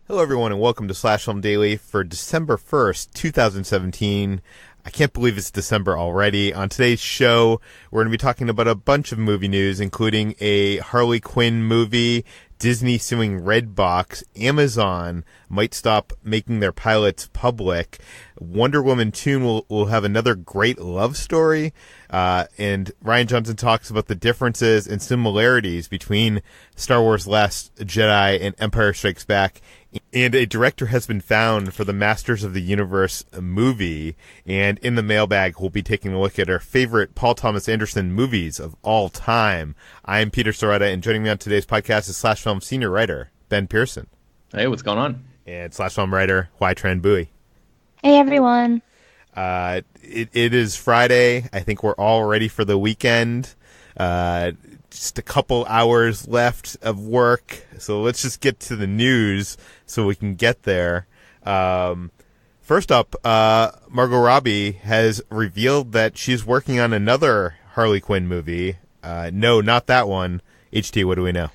Hello, everyone, and welcome to Slash Film Daily for December 1st, 2017. I can't believe it's December already. On today's show, we're going to be talking about a bunch of movie news, including a Harley Quinn movie, Disney suing Redbox, Amazon might stop making their pilots public, Wonder Woman 2 will have another great love story, and Rian Johnson talks about the differences and similarities between Star Wars Last Jedi and Empire Strikes Back, and a director has been found for the Masters of the Universe movie. And in the mailbag, we'll be taking a look at our favorite Paul Thomas Anderson movies of all time. I'm Peter Soretta, and joining me on today's podcast is Slash Film senior writer Ben Pearson. Hey, what's going on? And Slash Film writer Tran Bui. Hey, everyone. It is Friday. I think we're all ready for the weekend. Just a couple hours left of work, so let's just get to the news so we can get there. First up, Margot Robbie has revealed that she's working on another Harley Quinn movie. No, not that one. HT, what do we know?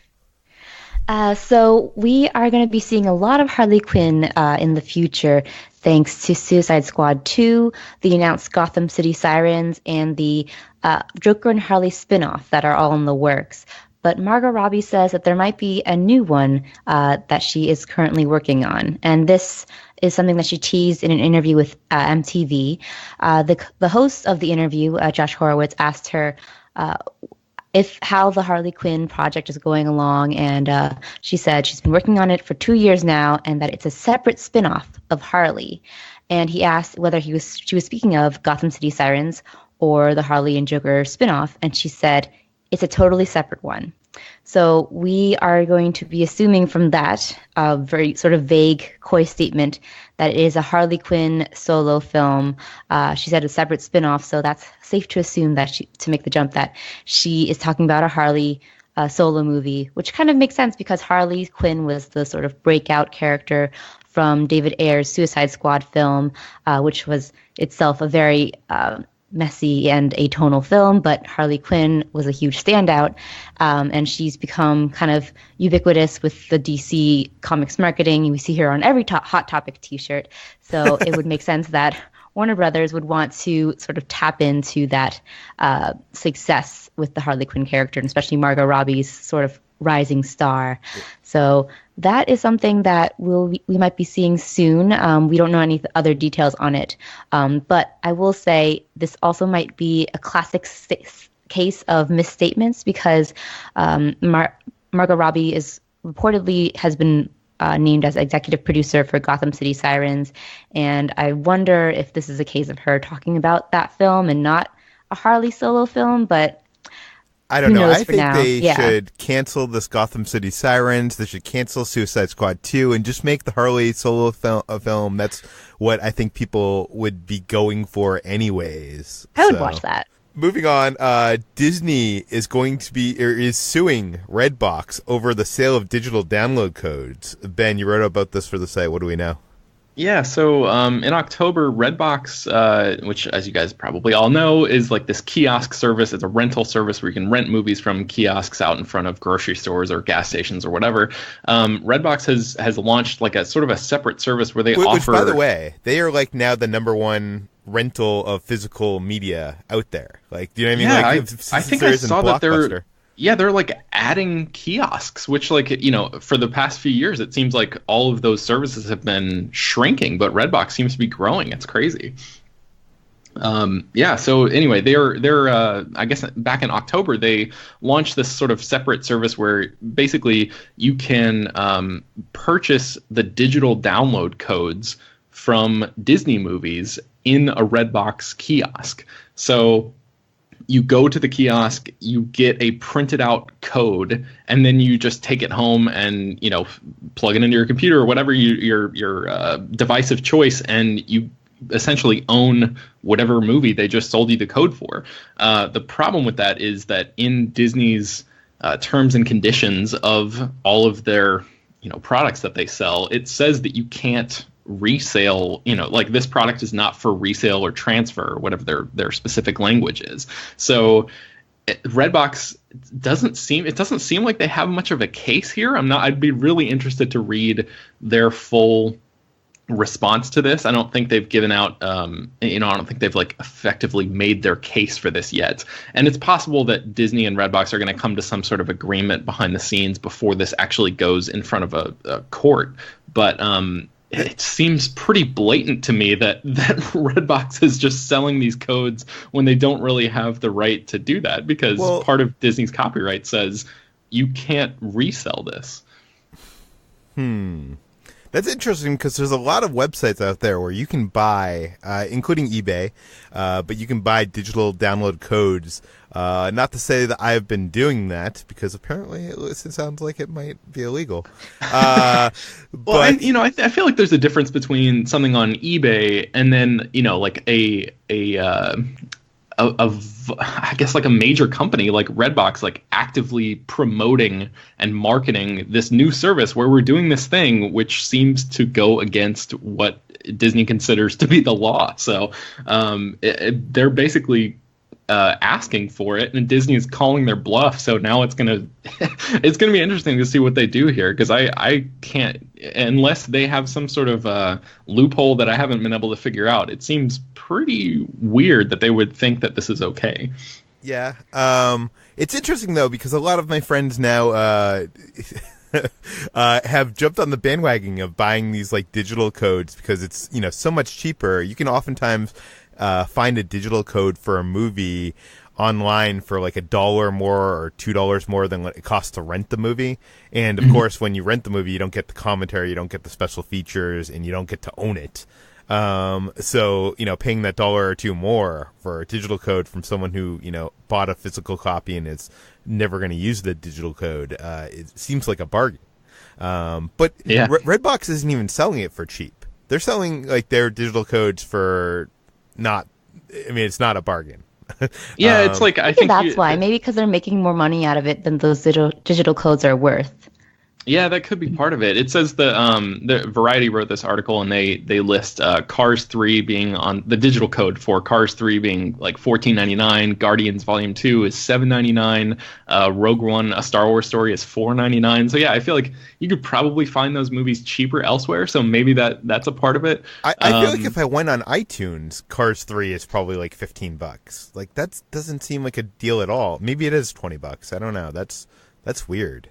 So we are going to be seeing a lot of Harley Quinn in the future, thanks to Suicide Squad 2, the announced Gotham City Sirens, and the Joker and Harley spinoff that are all in the works. But Margot Robbie says that there might be a new one that she is currently working on. And this is something that she teased in an interview with MTV. The host of the interview, Josh Horowitz, asked her how the Harley Quinn project is going along, and she said she's been working on it for 2 years now, and that it's a separate spinoff of Harley. And he asked whether she was speaking of Gotham City Sirens or the Harley and Joker spinoff, and she said it's a totally separate one. So we are going to be assuming from that very sort of vague, coy statement that it is a Harley Quinn solo film. She said a separate spinoff, so that's safe to assume that to make the jump that she is talking about a Harley solo movie, which kind of makes sense because Harley Quinn was the sort of breakout character from David Ayer's Suicide Squad film, which was itself a very messy and atonal film, but Harley Quinn was a huge standout, and she's become kind of ubiquitous with the DC Comics marketing. We see her on every Hot Topic t-shirt, so it would make sense that Warner Brothers would want to sort of tap into that success with the Harley Quinn character, and especially Margot Robbie's sort of rising star. So that is something that we might be seeing soon. We don't know any other details on it. But I will say this also might be a classic case of misstatements because Margot Robbie reportedly has been named as executive producer for Gotham City Sirens. And I wonder if this is a case of her talking about that film and not a Harley solo film, but I don't know. I think they should cancel this Gotham City Sirens. They should cancel Suicide Squad 2 and just make the Harley solo film. That's what I think people would be going for anyways. I would watch that. Moving on, Disney is suing Redbox over the sale of digital download codes. Ben, you wrote about this for the site. What do we know? Yeah, so in October, Redbox, which as you guys probably all know, is like this kiosk service. It's a rental service where you can rent movies from kiosks out in front of grocery stores or gas stations or whatever. Redbox has launched like a sort of a separate service where they offer... Which, by the way, they are like now the number one rental of physical media out there. Like, do you know what I mean? Yeah, like, I think I saw that they're like adding kiosks, which like, you know, for the past few years, it seems like all of those services have been shrinking, but Redbox seems to be growing. It's crazy. So anyway, they're I guess back in October, they launched this sort of separate service where basically you can purchase the digital download codes from Disney movies in a Redbox kiosk. So you go to the kiosk, you get a printed out code, and then you just take it home and, you know, plug it into your computer or whatever your device of choice, and you essentially own whatever movie they just sold you the code for. The problem with that is that in Disney's terms and conditions of all of their, you know, products that they sell, it says that you can't resale, you know, like this product is not for resale or transfer or whatever their specific language is. So Redbox it doesn't seem like they have much of a case here. I'd be really interested to read their full response to this. I don't think they've given out, I don't think they've like effectively made their case for this yet. And it's possible that Disney and Redbox are going to come to some sort of agreement behind the scenes before this actually goes in front of a court. But it seems pretty blatant to me that Redbox is just selling these codes when they don't really have the right to do that, because part of Disney's copyright says you can't resell this. That's interesting, because there's a lot of websites out there where you can buy, including eBay, but you can buy digital download codes. Not to say that I've been doing that, because apparently it sounds like it might be illegal. I feel like there's a difference between something on eBay and then, like I guess like a major company like Redbox, like actively promoting and marketing this new service where we're doing this thing which seems to go against what Disney considers to be the law. So they're basically asking for it, and Disney is calling their bluff. So now it's gonna be interesting to see what they do here, because I can't, unless they have some sort of loophole that I haven't been able to figure out. It seems pretty weird that they would think that this is okay. Yeah, it's interesting though, because a lot of my friends now have jumped on the bandwagon of buying these like digital codes, because it's so much cheaper. You can oftentimes find a digital code for a movie online for like $1 more or $2 more than what it costs to rent the movie. And of course, when you rent the movie, you don't get the commentary, you don't get the special features, and you don't get to own it. So, paying that $1 or $2 more for a digital code from someone who, bought a physical copy and is never going to use the digital code, it seems like a bargain. But yeah. Redbox isn't even selling it for cheap. They're selling like their digital codes for it's not a bargain. Yeah, it's like I think that's why. Maybe because they're making more money out of it than those digital codes are worth. Yeah, that could be part of it. It says the Variety wrote this article, and they list Cars 3 being on the digital code for Cars 3 being like $14.99. Guardians Volume 2 is $7.99. Rogue One: A Star Wars Story is $4.99. So yeah, I feel like you could probably find those movies cheaper elsewhere. So maybe that's a part of it. I feel like if I went on iTunes, Cars 3 is probably like $15. Like that doesn't seem like a deal at all. Maybe it is $20. I don't know. That's weird.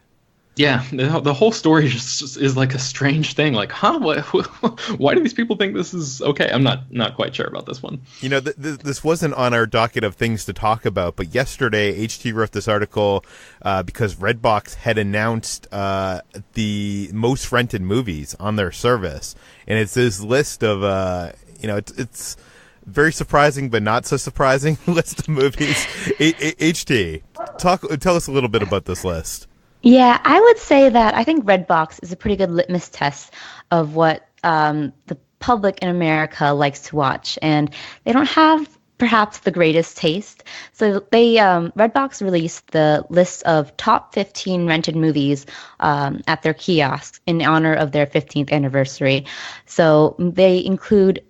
Yeah, the whole story just is like a strange thing. Like, why do these people think this is okay? I'm not quite sure about this one. This wasn't on our docket of things to talk about, but yesterday HT wrote this article because Redbox had announced the most rented movies on their service, and it's this list of it's very surprising but not so surprising list of movies. HT, tell us a little bit about this list. Yeah, I would say that I think Redbox is a pretty good litmus test of what the public in America likes to watch, and they don't have perhaps the greatest taste. So they Redbox released the list of top 15 rented movies at their kiosks in honor of their 15th anniversary. So they include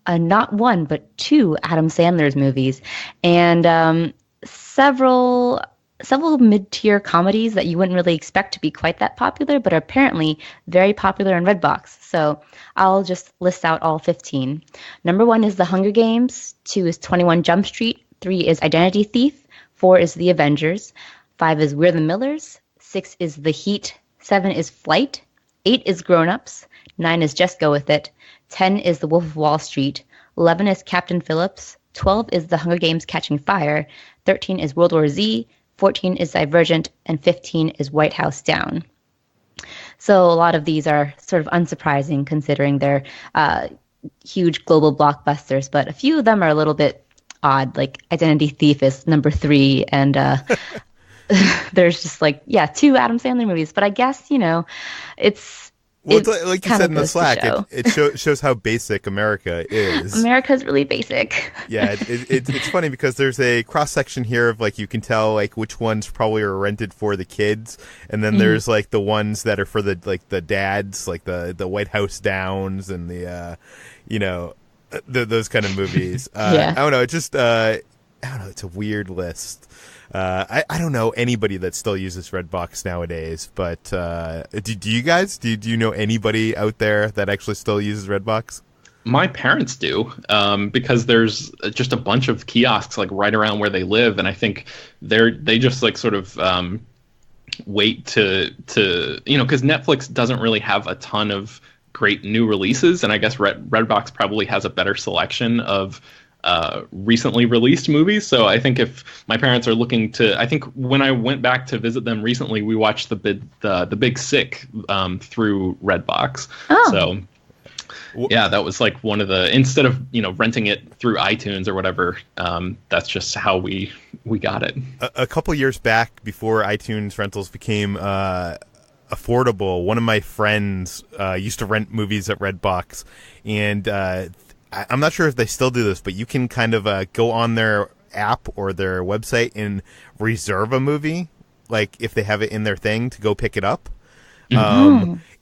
not one but two Adam Sandler's movies, and several mid-tier comedies that you wouldn't really expect to be quite that popular, but are apparently very popular in Redbox. So I'll just list out all 15. Number 1 is The Hunger Games. 2 is 21 Jump Street. 3 is Identity Thief. 4 is The Avengers. 5 is We're the Millers. 6 is The Heat. 7 is Flight. 8 is Grown Ups. 9 is Just Go With It. 10 is The Wolf of Wall Street. 11 is Captain Phillips. 12 is The Hunger Games Catching Fire. 13 is World War Z. 14 is Divergent, and 15 is White House Down. So a lot of these are sort of unsurprising considering they're huge global blockbusters, but a few of them are a little bit odd, like Identity Thief is number 3, and there's just two Adam Sandler movies. But I guess, it's... Well, it's like you said in the Slack, it shows how basic America is. America's really basic. Yeah, it's funny because there's a cross section here of you can tell which ones probably are rented for the kids, and then there's the ones that are for the the dads, like the White House Downs and the those kind of movies. Yeah. I don't know. It just don't know. It's a weird list. I don't know anybody that still uses Redbox nowadays, but do you guys? Do you know anybody out there that actually still uses Redbox? My parents do, because there's just a bunch of kiosks like right around where they live, and I think they just like sort of wait to because Netflix doesn't really have a ton of great new releases, and I guess Redbox probably has a better selection of recently released movies. So I think if my parents are looking to, I think when I went back to visit them recently, we watched the Big Sick through Redbox. Oh. So yeah, that was like one of the, instead of renting it through iTunes or whatever, that's just how we got it. A couple years back, before iTunes rentals became affordable, one of my friends used to rent movies at Redbox, and I'm not sure if they still do this, but you can kind of go on their app or their website and reserve a movie, like if they have it in their thing to go pick it up.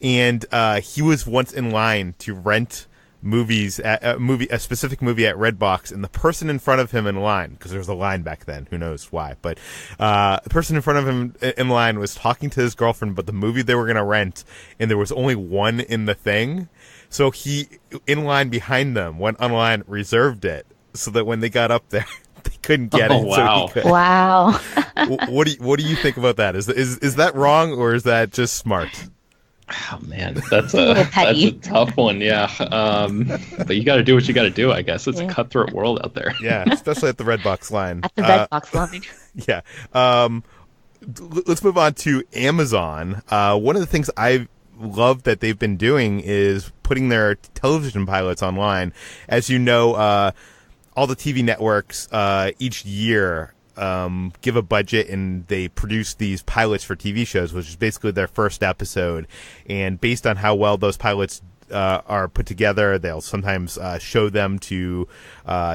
And he was once in line to rent movies at a specific movie at Redbox, and the person in front of him in line, because there was a line back then, who knows why, but the person in front of him in line was talking to his girlfriend about the movie they were going to rent, and there was only one in the thing. So he, in line behind them, went online, reserved it, so that when they got up there, they couldn't get it. Wow. So he could. Wow. What do you think about that? Is that wrong, or is that just smart? Oh man, that's a tough one. Yeah, but you got to do what you got to do. I guess it's a cutthroat world out there. Yeah, especially at the Redbox line. At the Redbox line. Yeah. Let's move on to Amazon. One of the things I love that they've been doing is putting their television pilots online. As you know, all the TV networks each year give a budget, and they produce these pilots for TV shows, which is basically their first episode. And based on how well those pilots are put together, they'll sometimes show them to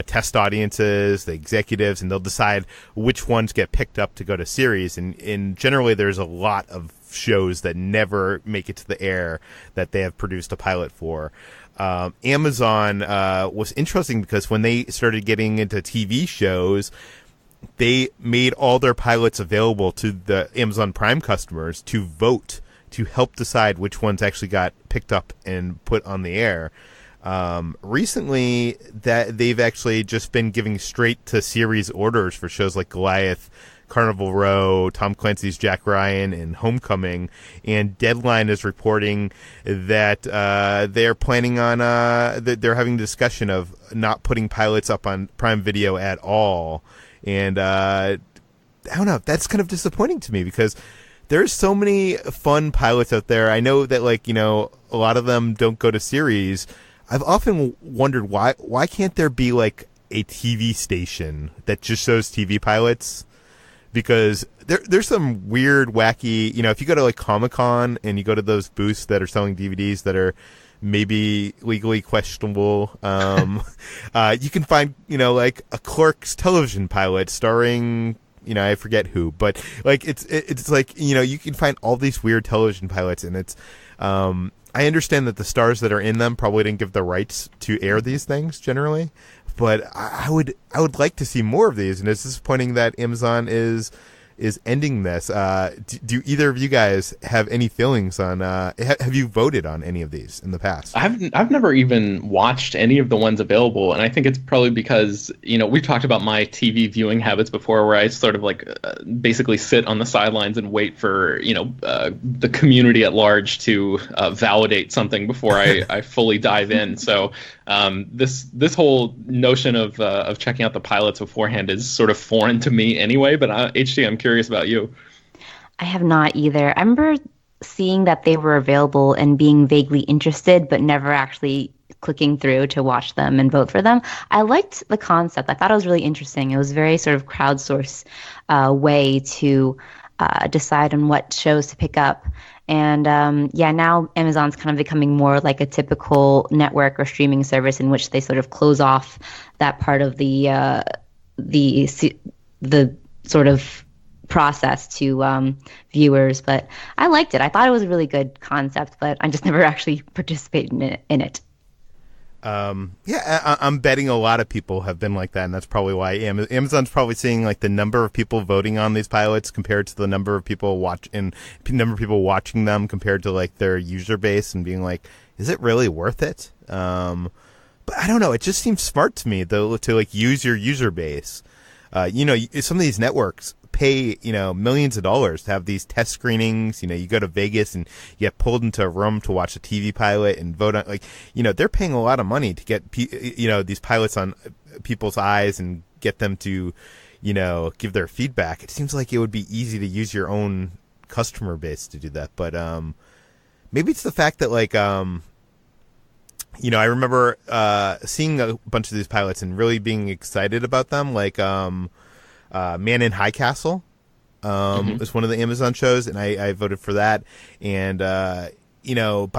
test audiences, the executives, and they'll decide which ones get picked up to go to series. And generally, there's a lot of shows that never make it to the air that they have produced a pilot for. Amazon was interesting because when they started getting into TV shows, they made all their pilots available to the Amazon Prime customers to vote, to help decide which ones actually got picked up and put on the air. Recently, that they've actually just been giving straight to series orders for shows like Goliath, Carnival Row, Tom Clancy's Jack Ryan, and Homecoming. And Deadline is reporting that they're planning on they're having a discussion of not putting pilots up on Prime Video at all. And I don't know, that's kind of disappointing to me because there's so many fun pilots out there. I know that, a lot of them don't go to series. I've often wondered why can't there be like a TV station that just shows TV pilots? Because there's some weird, wacky, if you go to like Comic-Con and you go to those booths that are selling DVDs that are maybe legally questionable, you can find, like a Clerks television pilot starring, I forget who, but like it's like, you can find all these weird television pilots, and it's I understand that the stars that are in them probably didn't give the rights to air these things generally, but I would like to see more of these, and it's disappointing that Amazon is ending this. Do either of you guys have any feelings on? Have you voted on any of these in the past? I've never even watched any of the ones available, and I think it's probably because we've talked about my TV viewing habits before, where I sort of like basically sit on the sidelines and wait for the community at large to validate something before I fully dive in. So this whole notion of checking out the pilots beforehand is sort of foreign to me anyway. But HT, I'm curious about you. I have not either. I remember seeing that they were available and being vaguely interested, but never actually clicking through to watch them and vote for them. I liked the concept. I thought it was really interesting. It was very sort of crowdsource way to decide on what shows to pick up. And now Amazon's kind of becoming more like a typical network or streaming service in which they sort of close off that part of the sort of process to viewers. But I liked it. I thought it was a really good concept, but I just never actually participated in it. I'm betting a lot of people have been like that, and that's probably why Amazon's probably seeing like the number of people voting on these pilots compared to the number of people watching them compared to like their user base, and being like, is it really worth it? But I don't know. It just seems smart to me though to like use your user base. Some of these networks pay, millions of dollars to have these test screenings. You go to Vegas and you get pulled into a room to watch a TV pilot and vote on, they're paying a lot of money to get, these pilots on people's eyes and get them to, give their feedback. It seems like it would be easy to use your own customer base to do that. But, maybe it's the fact that I remember, seeing a bunch of these pilots and really being excited about them. Man in High Castle is one of the Amazon shows, and I voted for that. And by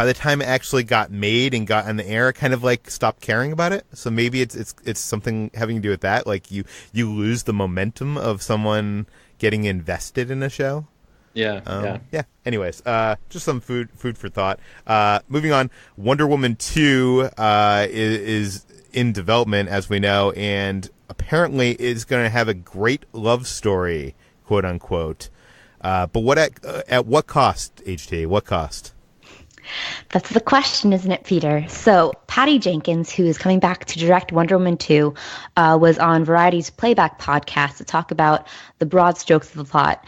the time it actually got made and got on the air, I kind of stopped caring about it. So maybe it's something having to do with that. Like you lose the momentum of someone getting invested in a show. Yeah. Anyways, just some food for thought. Moving on, Wonder Woman 2 is in development, as we know, and apparently is going to have a great love story, quote unquote. But at what cost, HT? What cost? That's the question, isn't it, Peter? So Patty Jenkins, who is coming back to direct Wonder Woman 2, was on Variety's Playback podcast to talk about the broad strokes of the plot,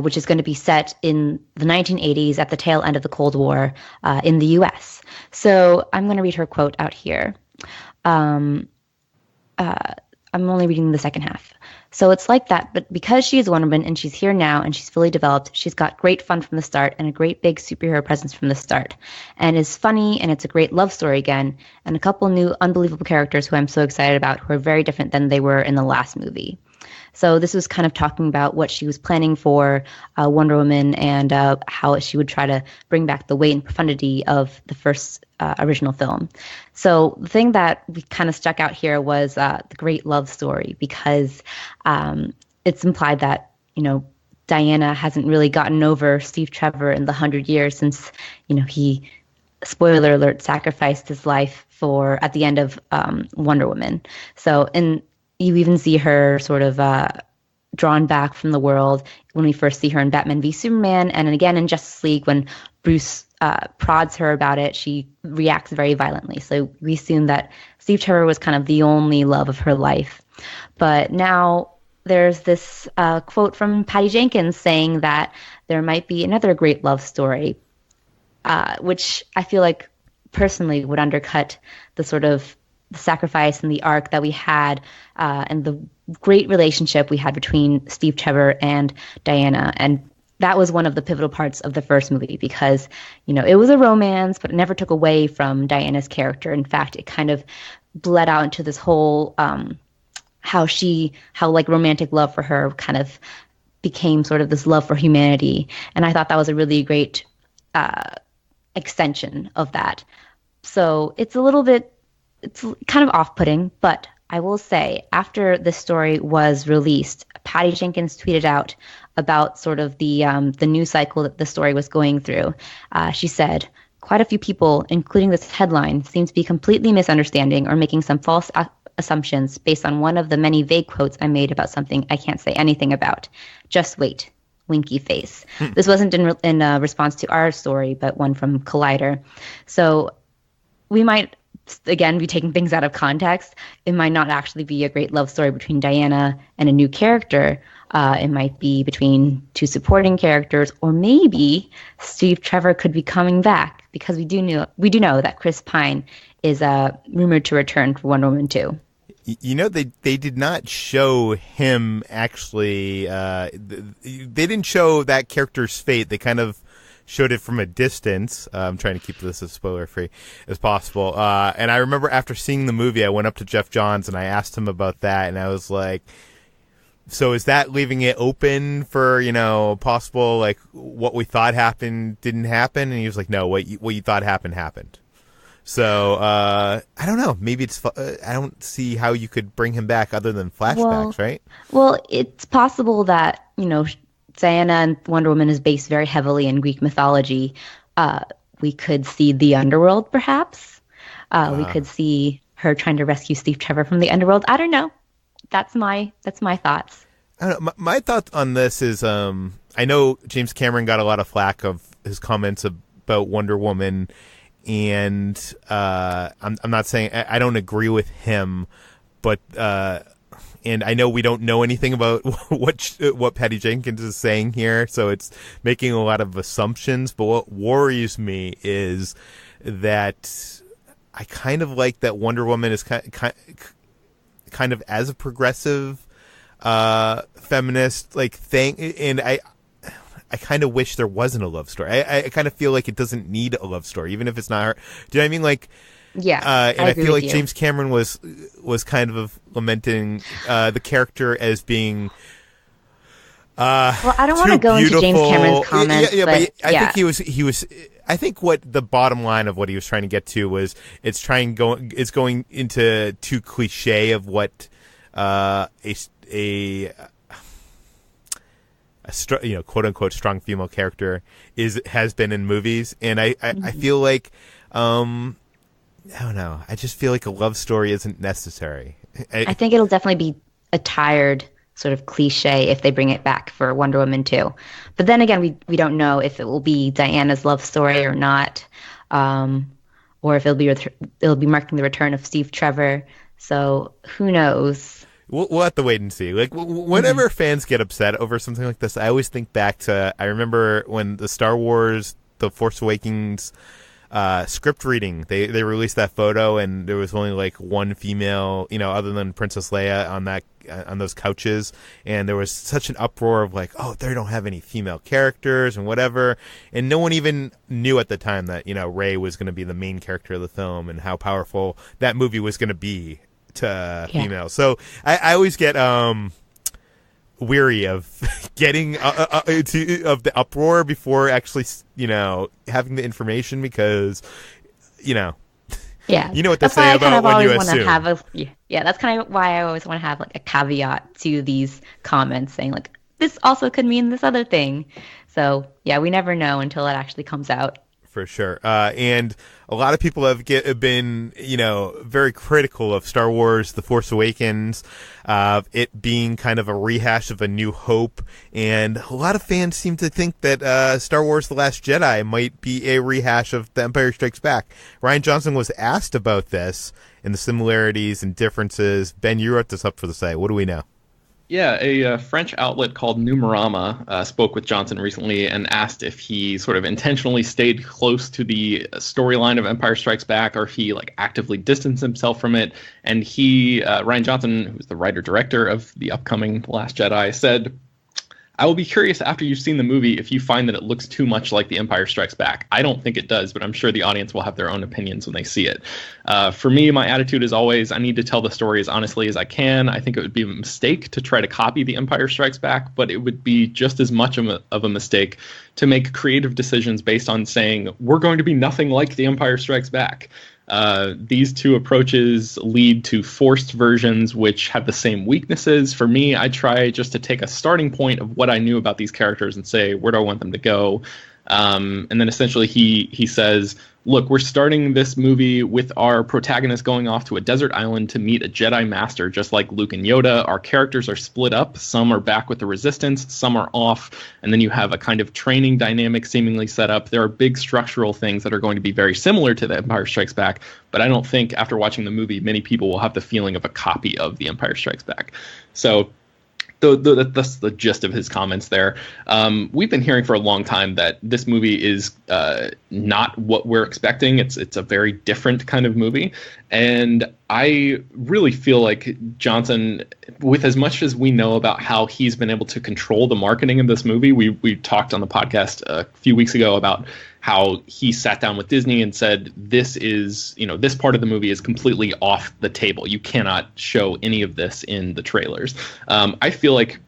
which is going to be set in the 1980s at the tail end of the Cold War in the U.S. So I'm going to read her quote out here. I'm only reading the second half. So it's like that, but because she is Wonder Woman and she's here now and she's fully developed, she's got great fun from the start and a great big superhero presence from the start. And it's funny, and it's a great love story again, and a couple new unbelievable characters who I'm so excited about, who are very different than they were in the last movie. So this was kind of talking about what she was planning for Wonder Woman, and how she would try to bring back the weight and profundity of the first original film. So the thing that we kind of stuck out here was the great love story, because it's implied that, Diana hasn't really gotten over Steve Trevor in the 100 years since, he, spoiler alert, sacrificed his life at the end of Wonder Woman. So, and you even see her sort of drawn back from the world when we first see her in Batman v Superman, and again in Justice League when Bruce prods her about it, she reacts very violently. So we assume that Steve Trevor was kind of the only love of her life. But now there's this quote from Patty Jenkins saying that there might be another great love story, which I feel like personally would undercut the sort of the sacrifice and the arc that we had, and the great relationship we had between Steve Trevor and Diana. And that was one of the pivotal parts of the first movie, because, it was a romance, but it never took away from Diana's character. In fact, it kind of bled out into this whole, how romantic love for her kind of became sort of this love for humanity. And I thought that was a really great extension of that. So it's kind of off-putting, but I will say, after this story was released, Patty Jenkins tweeted out about sort of the news cycle that the story was going through. She said, "Quite a few people, including this headline, seem to be completely misunderstanding or making some false assumptions based on one of the many vague quotes I made about something I can't say anything about. Just wait." Winky face. This wasn't in response to our story, but one from Collider. So we might, again, be taking things out of context. It might not actually be a great love story between Diana and a new character. It might be between two supporting characters, or maybe Steve Trevor could be coming back, because we do know that Chris Pine is rumored to return for Wonder Woman 2. They did not show him actually. They didn't show that character's fate. They kind of showed it from a distance. I'm trying to keep this as spoiler-free as possible. And I remember after seeing the movie, I went up to Jeff Johns and I asked him about that, and I was like, so is that leaving it open for, possible, like, what we thought happened didn't happen? And he was like, no, what you thought happened. So, I don't know. Maybe I don't see how you could bring him back other than flashbacks, right? Well, it's possible that, Diana and Wonder Woman is based very heavily in Greek mythology. We could see the underworld, perhaps. We could see her trying to rescue Steve Trevor from the underworld. I don't know. That's my thoughts. I don't know. My thought on this is, I know James Cameron got a lot of flack of his comments about Wonder Woman, and I'm not saying I don't agree with him, but and I know we don't know anything about what Patty Jenkins is saying here, so it's making a lot of assumptions. But what worries me is that I kind of like that Wonder Woman is kind of as a progressive feminist like thing, and I kind of wish there wasn't a love story. I kind of feel like it doesn't need a love story, even if it's not her. Do you know what I mean? Like, yeah, and I feel like you. James Cameron was kind of lamenting the character as being. Well, I don't want to go into James Cameron's comments, but I think he was. I think what the bottom line of what he was trying to get to was it's going into too cliche of what a quote unquote strong female character has been in movies, and I feel like I don't know. I just feel like a love story isn't necessary. I think it'll definitely be a tired sort of cliche if they bring it back for Wonder Woman 2. But then again, we don't know if it will be Diana's love story or not, or if it'll be marking the return of Steve Trevor. So who knows? We'll have to wait and see. Like, whenever fans get upset over something like this, I always think back to, I remember when the Star Wars The Force Awakens script reading, they released that photo, and there was only like one female, other than Princess Leia on those couches, and there was such an uproar of like, oh, they don't have any female characters and whatever, and no one even knew at the time that Rey was going to be the main character of the film and how powerful that movie was going to be to females. So I always get weary of getting of the uproar before actually having the information, because you know what they say about when you assume. That's kind of why I always want to have like a caveat to these comments saying like, this also could mean this other thing. So yeah, we never know until it actually comes out. For sure. And a lot of people have been, very critical of Star Wars The Force Awakens, it being kind of a rehash of A New Hope. And a lot of fans seem to think that Star Wars The Last Jedi might be a rehash of The Empire Strikes Back. Rian Johnson was asked about this and the similarities and differences. Ben, you wrote this up for the site. What do we know? Yeah, a French outlet called Numerama spoke with Johnson recently and asked if he sort of intentionally stayed close to the storyline of Empire Strikes Back, or if he actively distanced himself from it. And Rian Johnson, who's the writer-director of the upcoming Last Jedi, said, "I will be curious after you've seen the movie if you find that it looks too much like The Empire Strikes Back. I don't think it does, but I'm sure the audience will have their own opinions when they see it. For me, my attitude is always, I need to tell the story as honestly as I can. I think it would be a mistake to try to copy The Empire Strikes Back, but it would be just as much of a mistake to make creative decisions based on saying, we're going to be nothing like The Empire Strikes Back. These two approaches lead to forced versions which have the same weaknesses. For me, I try just to take a starting point of what I knew about these characters and say, where do I want them to go? And then essentially he says, look, we're starting this movie with our protagonist going off to a desert island to meet a Jedi Master, just like Luke and Yoda. Our characters are split up. Some are back with the Resistance, some are off. And then you have a kind of training dynamic seemingly set up. There are big structural things that are going to be very similar to The Empire Strikes Back, but I don't think after watching the movie, many people will have the feeling of a copy of The Empire Strikes Back. So that's the gist of his comments there. We've been hearing for a long time that this movie is not what we're expecting. It's a very different kind of movie. And I really feel like Johnson, with as much as we know about how he's been able to control the marketing of this movie, we talked on the podcast a few weeks ago about how he sat down with Disney and said, this part of the movie is completely off the table. You cannot show any of this in the trailers. I feel like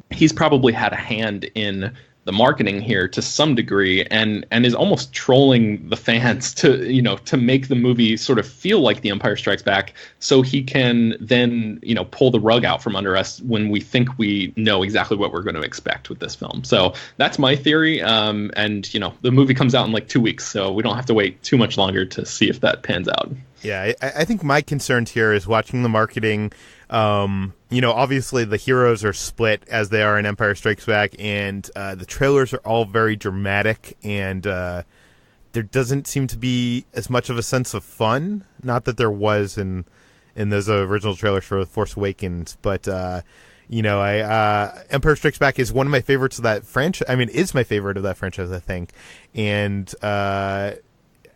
he's probably had a hand in the marketing here to some degree, and is almost trolling the fans to make the movie sort of feel like The Empire Strikes Back, so he can then pull the rug out from under us when we think we know exactly what we're going to expect with this film. So that's my theory. And the movie comes out in like 2 weeks, so we don't have to wait too much longer to see if that pans out. Yeah, I think my concerns here is watching the marketing. Obviously the heroes are split as they are in Empire Strikes Back, and the trailers are all very dramatic, and there doesn't seem to be as much of a sense of fun. Not that there was in those original trailers for The Force Awakens, but Empire Strikes Back is one of my favorites of that franchise. I mean, is my favorite of that franchise, I think, and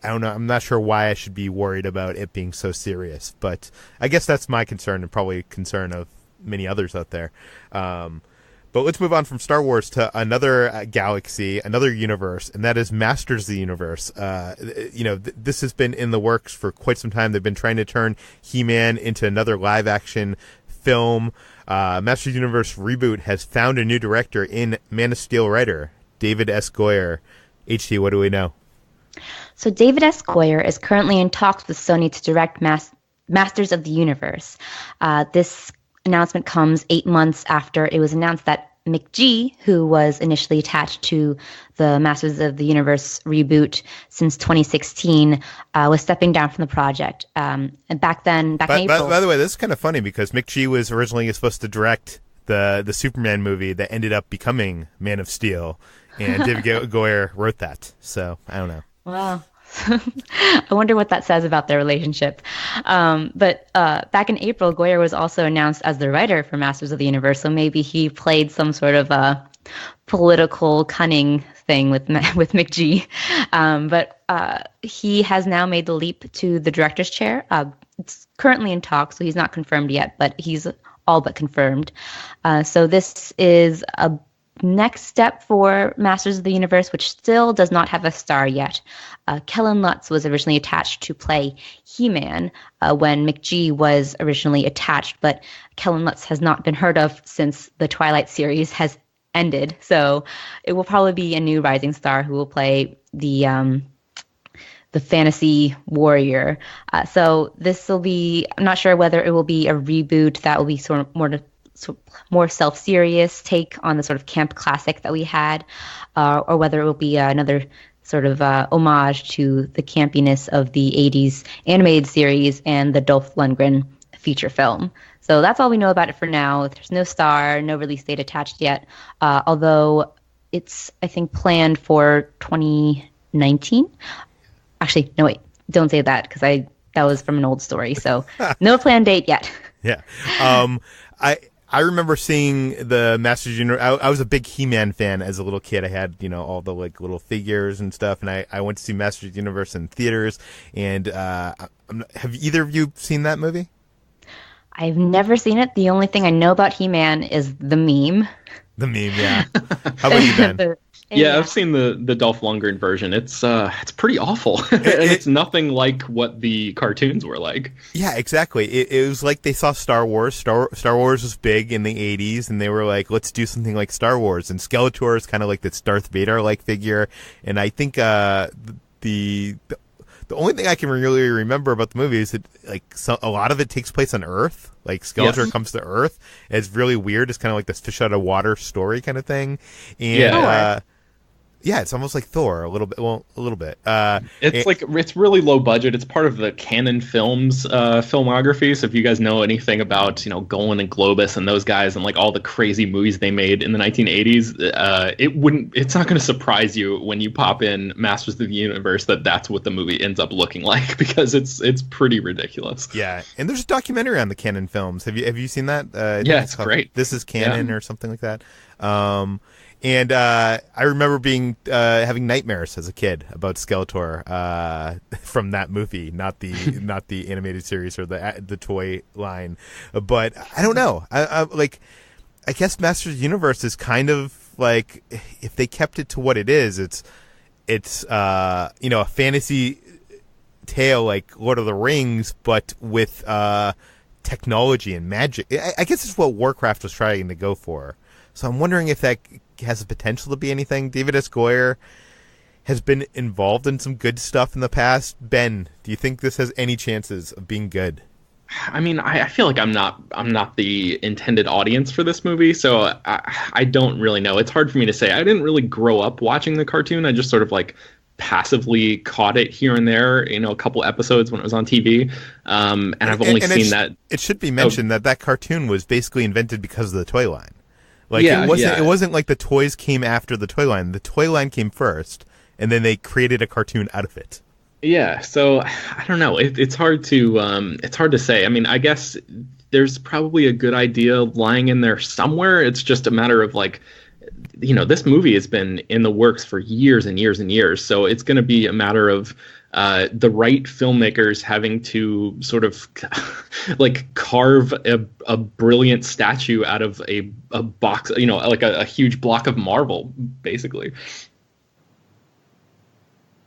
I don't know. I'm not sure why I should be worried about it being so serious, but I guess that's my concern, and probably concern of many others out there. But let's move on from Star Wars to another galaxy, another universe, and that is Masters of the Universe. This has been in the works for quite some time. They've been trying to turn He-Man into another live-action film. Masters of the Universe Reboot has found a new director in Man of Steel writer David S. Goyer. HT, what do we know? So David S. Goyer is currently in talks with Sony to direct Masters of the Universe. This announcement comes 8 months after it was announced that McG, who was initially attached to the Masters of the Universe reboot since 2016, was stepping down from the project. And back in April... By the way, this is kind of funny because McG was originally supposed to direct the Superman movie that ended up becoming Man of Steel, and David Goyer wrote that. So, I don't know. Wow. I wonder what that says about their relationship. But back in April, Goyer was also announced as the writer for Masters of the Universe, so maybe he played some sort of political cunning thing with McG. But he has now made the leap to the director's chair. It's currently in talks, so he's not confirmed yet, but he's all but confirmed. So this is a next step for Masters of the Universe, which still does not have a star yet. Kellen Lutz was originally attached to play He-Man when McG was originally attached, but Kellen Lutz has not been heard of since the Twilight series has ended. So it will probably be a new rising star who will play the fantasy warrior. So this will be, I'm not sure whether it will be a reboot that will be sort of more self-serious take on the sort of camp classic that we had, or whether it will be another sort of homage to the campiness of the 80s animated series and the Dolph Lundgren feature film. So that's all we know about it for now. There's no star, no release date attached yet, although it's, I think, planned for 2019. Actually, no, wait, don't say that, because that was from an old story, so no planned date yet. Yeah. I remember seeing the Masters Universe. I was a big He-Man fan as a little kid. I had, all the like little figures and stuff, and I went to see Masters Universe in theaters. And have either of you seen that movie? I've never seen it. The only thing I know about He-Man is the meme. The meme, yeah. How about you, Ben? Yeah, I've seen the Dolph Lundgren version. It's pretty awful, and it's nothing like what the cartoons were like. Yeah, exactly. It was like they saw Star Wars. Star Wars was big in the 80s, and they were like, let's do something like Star Wars. And Skeletor is kind of like this Darth Vader-like figure. And I think the only thing I can really remember about the movie is that a lot of it takes place on Earth. Like Skeletor comes to Earth. It's really weird. It's kind of like this fish out of water story kind of thing. And yeah, it's almost like Thor a little bit. Well, a little bit. It's really low budget. It's part of the Canon Films filmography. So if you guys know anything about Golan and Globus and those guys and like all the crazy movies they made in the 1980s, it's not going to surprise you when you pop in Masters of the Universe that's what the movie ends up looking like, because it's pretty ridiculous. Yeah, and there's a documentary on the Canon Films. Have you seen that? Yeah, it's great. This is Canon or something like that. And I remember having nightmares as a kid about Skeletor from that movie, not the animated series or the toy line. But I don't know. I guess Masters of the Universe is kind of like, if they kept it to what it is, it's a fantasy tale like Lord of the Rings, but with technology and magic. I guess it's what Warcraft was trying to go for. So I'm wondering if that has the potential to be anything. David S. Goyer has been involved in some good stuff in the past. Ben, do you think this has any chances of being good? I mean, I feel like I'm not the intended audience for this movie, so I don't really know. It's hard for me to say. I didn't really grow up watching the cartoon. I just sort of like passively caught it here and there, a couple episodes when it was on TV. And I've only seen that. It should be mentioned that cartoon was basically invented because of the toy line. Like it wasn't like the toys came after the toy line. The toy line came first, and then they created a cartoon out of it. Yeah, so I don't know. It's hard to say. I mean, I guess there's probably a good idea lying in there somewhere. It's just a matter of like, this movie has been in the works for years and years and years. So it's going to be a matter of the right filmmakers having to sort of like carve a brilliant statue out of a box, like a huge block of marble, basically.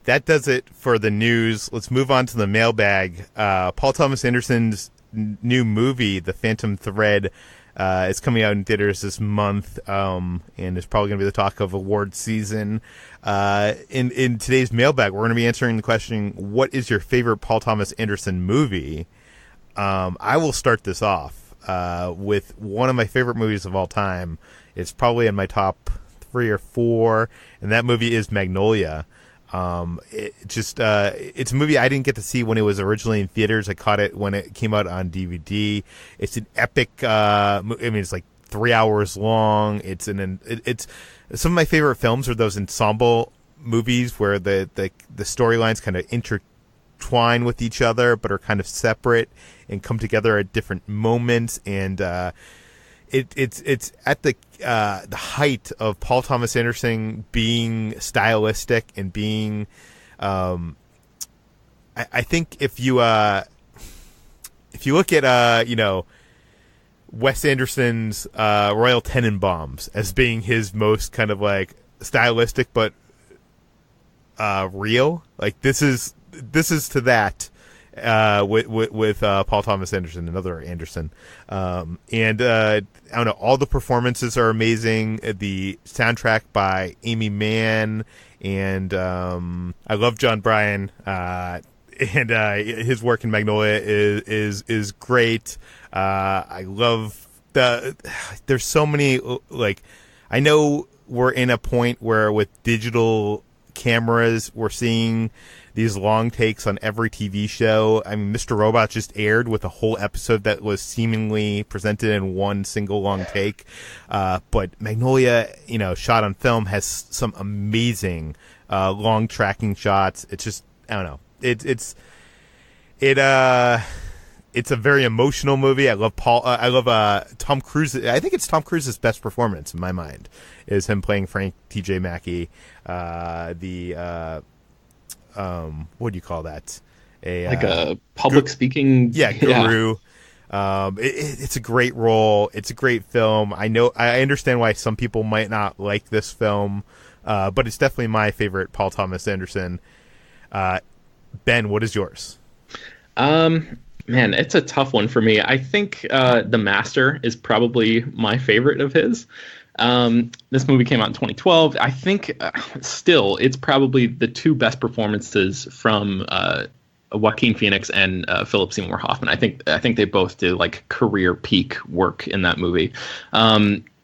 That does it for the news. Let's move on to the mailbag. Paul Thomas Anderson's new movie, The Phantom Thread, is coming out in theaters this month, and is probably going to be the talk of award season. In today's mailbag, we're going to be answering the question, what is your favorite Paul Thomas Anderson movie? I will start this off with one of my favorite movies of all time. It's probably in my top 3 or 4, and that movie is Magnolia. It's a movie I didn't get to see when it was originally in theaters. I caught it when it came out on DVD. It's an epic, it's like 3 hours long. It's some of my favorite films are those ensemble movies where the storylines kind of intertwine with each other, but are kind of separate and come together at different moments. And, it's at the height of Paul Thomas Anderson being stylistic and being, I think if you look at Wes Anderson's Royal Tenenbaums as being his most kind of like stylistic but real, like this is to that. With Paul Thomas Anderson, another Anderson, and I don't know. All the performances are amazing. The soundtrack by Amy Mann, and I love John Bryan, and his work in Magnolia is great. I love there's so many, like, I know we're in a point where with digital cameras we're seeing these long takes on every TV show. I mean, Mr. Robot just aired with a whole episode that was seemingly presented in one single long take. But Magnolia, shot on film, has some amazing long tracking shots. It's just, I don't know. It's a very emotional movie. I love Tom Cruise. I think it's Tom Cruise's best performance in my mind is him playing Frank T.J. Mackey. What do you call that? A public speaking. Yeah, guru. Yeah. It's a great role. It's a great film. I understand why some people might not like this film, but it's definitely my favorite Paul Thomas Anderson. Ben, what is yours? Man, it's a tough one for me. I think The Master is probably my favorite of his. This movie came out in 2012. I think still it's probably the two best performances from Joaquin Phoenix and Philip Seymour Hoffman. I think they both did like career peak work in that movie.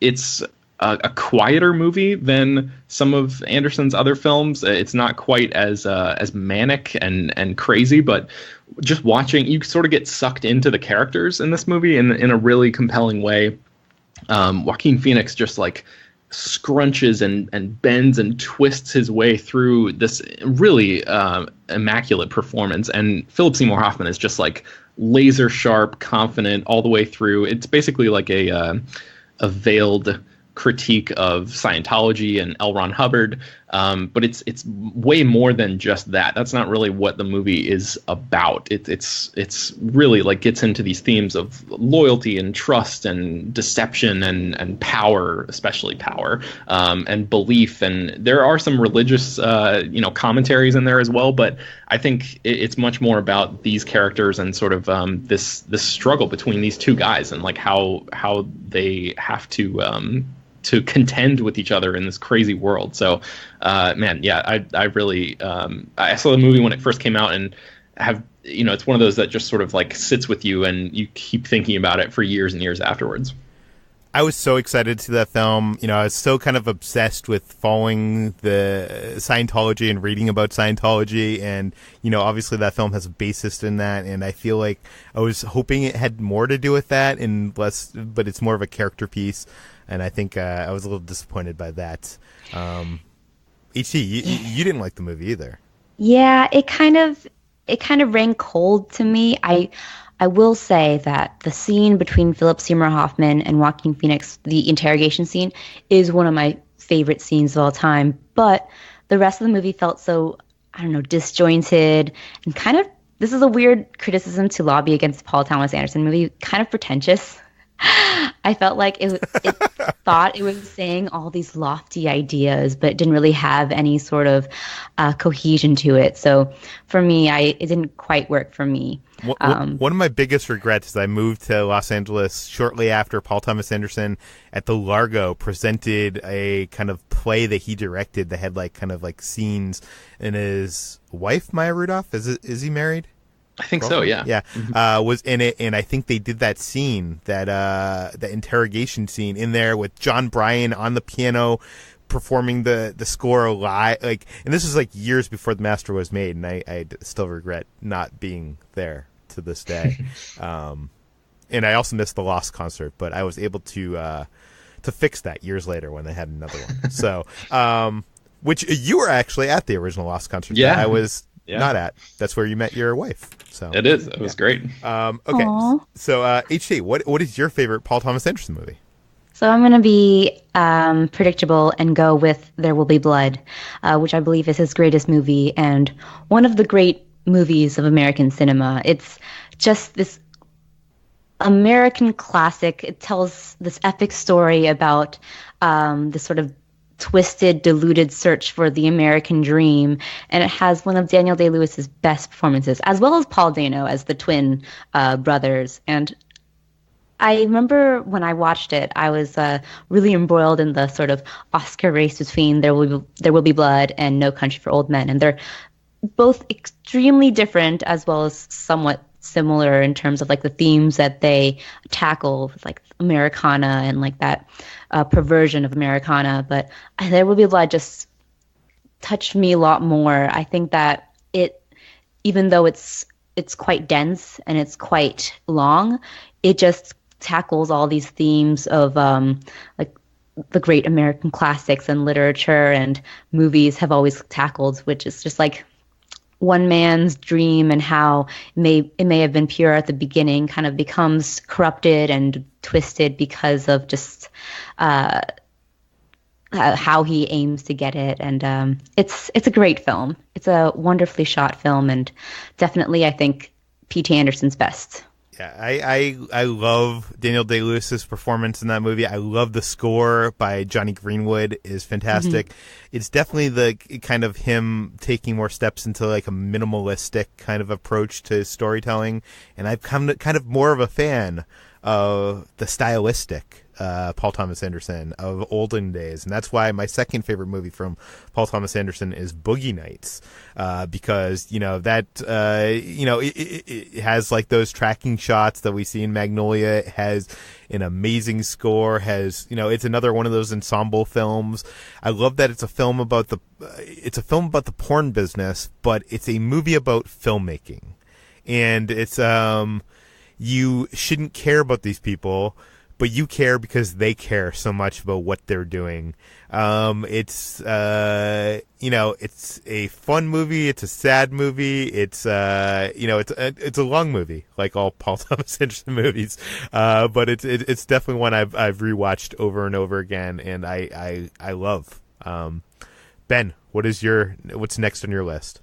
It's a quieter movie than some of Anderson's other films. It's not quite as manic and crazy, but just watching, you sort of get sucked into the characters in this movie in a really compelling way. Joaquin Phoenix just like scrunches and bends and twists his way through this really immaculate performance, and Philip Seymour Hoffman is just like laser sharp, confident all the way through. It's basically like a veiled critique of Scientology and L. Ron Hubbard, but it's way more than just that. That's not really what the movie is about. It's really like gets into these themes of loyalty and trust and deception and power, especially power, and belief. And there are some religious commentaries in there as well, but I think it's much more about these characters and sort of this struggle between these two guys and like how they have to to contend with each other in this crazy world. So, man, yeah, I really I saw the movie when it first came out, and have it's one of those that just sort of like sits with you, and you keep thinking about it for years and years afterwards. I was so excited to see that film. I was so kind of obsessed with following the Scientology and reading about Scientology. And, obviously that film has a basis in that. And I feel like I was hoping it had more to do with that and less, but it's more of a character piece. And I think I was a little disappointed by that. HT, you didn't like the movie either. Yeah, it kind of rang cold to me. I will say that the scene between Philip Seymour Hoffman and Joaquin Phoenix, the interrogation scene, is one of my favorite scenes of all time. But the rest of the movie felt so, I don't know, disjointed and kind of, this is a weird criticism to lobby against the Paul Thomas Anderson movie, kind of pretentious. I felt like it thought it was saying all these lofty ideas, but it didn't really have any sort of cohesion to it. So for me, it didn't quite work for me. One of my biggest regrets is I moved to Los Angeles shortly after Paul Thomas Anderson at the Largo presented a kind of play that he directed that had kind of scenes, and his wife, Maya Rudolph, is he married? I think so, yeah. Yeah, was in it, and I think they did that scene, that interrogation scene in there with John Bryan on the piano performing the score live, and this was years before the master was made, and I still regret not being there to this day. And I also missed the Lost concert, but I was able to fix that years later when they had another one. So, which you were actually at the original Lost concert. Yeah, I was. Yeah. Not at. That's where you met your wife. So it is. It was great. Okay. Aww. So, HT, what is your favorite Paul Thomas Anderson movie? So I'm going to be predictable and go with There Will Be Blood, which I believe is his greatest movie and one of the great movies of American cinema. It's just this American classic. It tells this epic story about this sort of twisted, diluted search for the American dream, and it has one of Daniel Day-Lewis's best performances, as well as Paul Dano as the twin brothers. And I remember when I watched it, I was really embroiled in the sort of Oscar race between There Will Be Blood and No Country for Old Men, and they're both extremely different as well as somewhat similar in terms of the themes that they tackle, with Americana and that perversion of Americana. But There Will Be Blood just touched me a lot more. I think that it, even though it's quite dense and it's quite long, it just tackles all these themes of the great American classics and literature and movies have always tackled, which is just one man's dream and how it may have been pure at the beginning kind of becomes corrupted and twisted because of just how he aims to get it. And it's a great film. It's a wonderfully shot film, and definitely I think P.T. Anderson's best. Yeah, I love Daniel Day-Lewis's performance in that movie. I love the score by Johnny Greenwood is fantastic. Mm-hmm. It's definitely the kind of him taking more steps into a minimalistic kind of approach to storytelling, and I've come to kind of more of a fan of the stylistic Paul Thomas Anderson of olden days, and that's why my second favorite movie from Paul Thomas Anderson is Boogie Nights, because it has those tracking shots that we see in Magnolia. It has an amazing score. It's another one of those ensemble films. I love that it's a film about the porn business, but it's a movie about filmmaking, and it's you shouldn't care about these people, but you care because they care so much about what they're doing. It's a fun movie. It's a sad movie. It's a long movie, like all Paul Thomas Anderson movies. But it's definitely one I've rewatched over and over again, and I love. Ben, what's next on your list?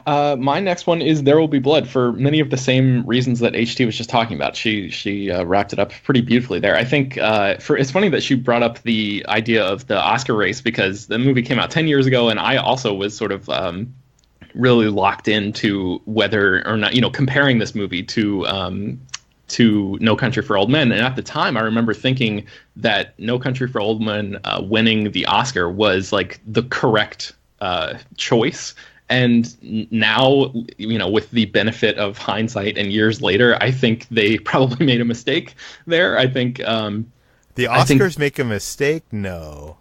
My next one is There Will Be Blood, for many of the same reasons that HT was just talking about. She wrapped it up pretty beautifully there. I think it's funny that she brought up the idea of the Oscar race, because the movie came out 10 years ago, and I also was sort of really locked into whether or not, comparing this movie to to No Country for Old Men. And at the time, I remember thinking that No Country for Old Men winning the Oscar was like the correct choice. And now, with the benefit of hindsight and years later, I think they probably made a mistake there. I think the Oscars make a mistake. No.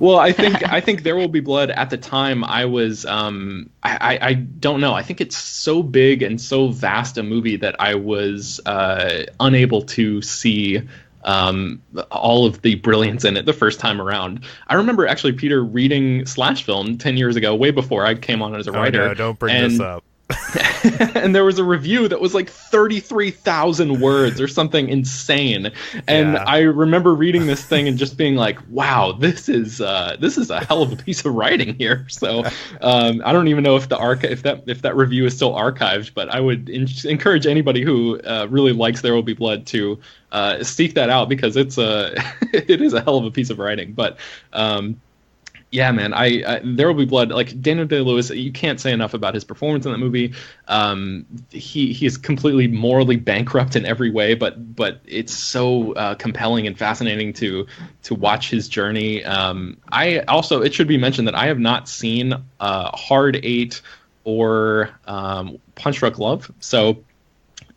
Well, I think There Will Be Blood at the time. I was I don't know. I think it's so big and so vast a movie that I was unable to see all of the brilliance in it the first time around. I remember actually, Peter, reading Slash Film 10 years ago, way before I came on as a writer. No, don't bring this up. And there was a review that was like 33,000 words or something insane. And I remember reading this thing and just being like, wow, this is a hell of a piece of writing here. So I don't even know if that review is still archived, but I would encourage anybody who really likes There Will Be Blood to seek that out, because it is a hell of a piece of writing. But yeah, man, I There Will Be Blood. Like, Daniel Day-Lewis, you can't say enough about his performance in that movie. He is completely morally bankrupt in every way, but it's so compelling and fascinating to watch his journey. It should be mentioned that I have not seen Hard Eight or Punch Drunk Love, so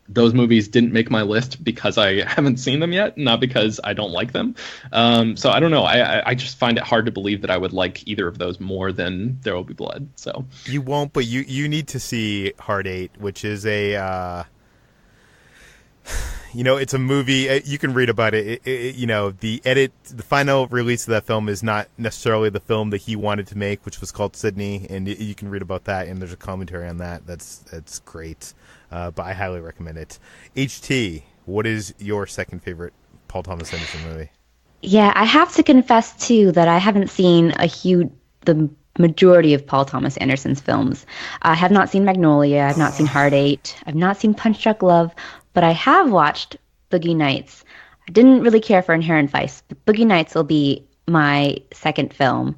those movies didn't make my list because I haven't seen them yet, not because I don't like them. So I don't know. I just find it hard to believe that I would like either of those more than There Will Be Blood. So you won't, but you need to see Hard Eight, which is a it's a movie. You can read about it. The final release of that film is not necessarily the film that he wanted to make, which was called Sydney, and you can read about that. And there's a commentary on that. That's great. But I highly recommend it. HT, what is your second favorite Paul Thomas Anderson movie? Yeah, I have to confess too that I haven't seen the majority of Paul Thomas Anderson's films. I have not seen Magnolia. I've not seen Hard Eight. I've not seen Punch Drunk Love. But I have watched Boogie Nights. I didn't really care for Inherent Vice, but Boogie Nights will be my second film.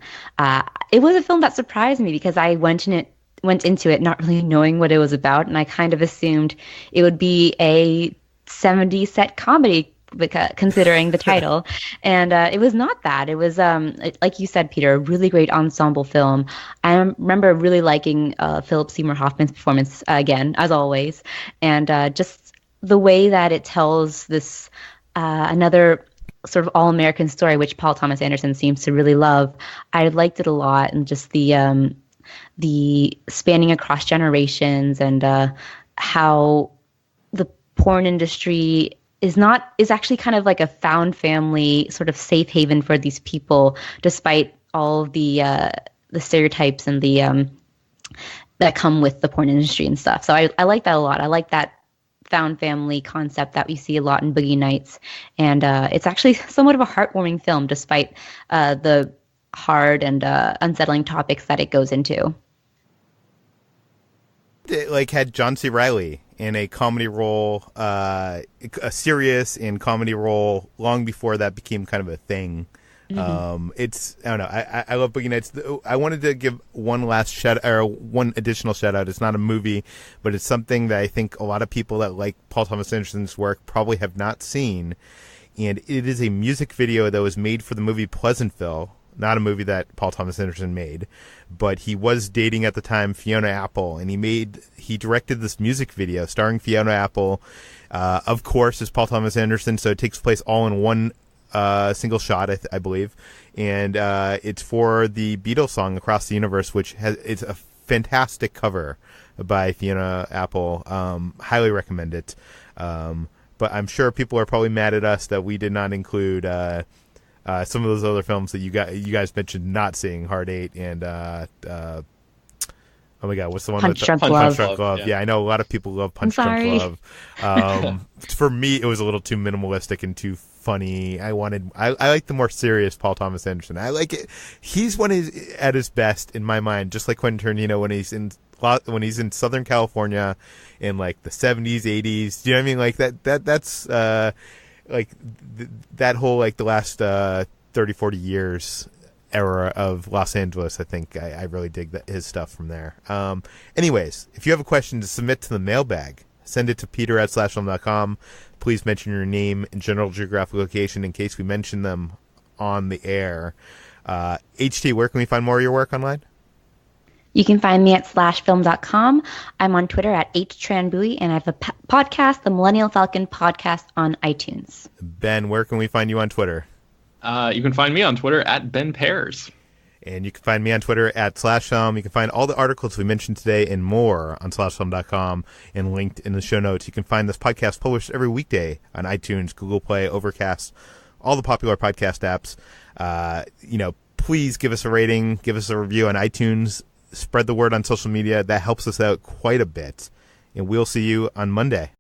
It was a film that surprised me because I went into it not really knowing what it was about, and I kind of assumed it would be a 70s set comedy, considering the title. And it was not that. It was, like you said, Peter, a really great ensemble film. I remember really liking Philip Seymour Hoffman's performance, again, as always, and just the way that it tells this another sort of all-American story, which Paul Thomas Anderson seems to really love. I liked it a lot, and just the spanning across generations, and how the porn industry is actually kind of like a found family sort of safe haven for these people, despite all of the stereotypes and the that come with the porn industry and stuff. So I like that a lot. I like that found family concept that we see a lot in Boogie Nights, and it's actually somewhat of a heartwarming film, despite the hard and unsettling topics that it goes into. It had John C. Reilly in a comedy role, a serious and comedy role, long before that became kind of a thing. Mm-hmm. I don't know. I love Boogie Nights. I wanted to give one additional shout out. It's not a movie, but it's something that I think a lot of people that like Paul Thomas Anderson's work probably have not seen. And it is a music video that was made for the movie Pleasantville. Not a movie that Paul Thomas Anderson made, but he was dating at the time Fiona Apple, and he directed this music video starring Fiona Apple, of course, as Paul Thomas Anderson. So it takes place all in one single shot, I believe, and it's for the Beatles song "Across the Universe," which it's a fantastic cover by Fiona Apple. Highly recommend it. But I'm sure people are probably mad at us that we did not include some of those other films that you guys mentioned not seeing, Hard Eight and oh my God, what's the one? Punch Drunk Love. Yeah, I know a lot of people love Punch Drunk Love. For me, it was a little too minimalistic and too funny. I like the more serious Paul Thomas Anderson. I like it. He's at his best in my mind, just like Quentin Tarantino when he's in Southern California in like the 70s, 80s. Do you know what I mean? Like that's like that whole like the last 30, 40 years era of Los Angeles. I think I really dig his stuff from there. Anyways, if you have a question to submit to the mailbag, send it to peter@slashfilm.com. Please mention your name and general geographic location in case we mention them on the air. HT, where can we find more of your work online? You can find me at slashfilm.com. I'm on Twitter at htranbui, and I have a podcast, the Millennial Falcon Podcast, on iTunes. Ben, where can we find you on Twitter? You can find me on Twitter at Ben Pears. And you can find me on Twitter at @slashfilm. You can find all the articles we mentioned today and more on slashfilm.com and linked in the show notes. You can find this podcast published every weekday on iTunes, Google Play, Overcast, all the popular podcast apps. Please give us a rating, give us a review on iTunes. Spread the word on social media. That helps us out quite a bit. And we'll see you on Monday.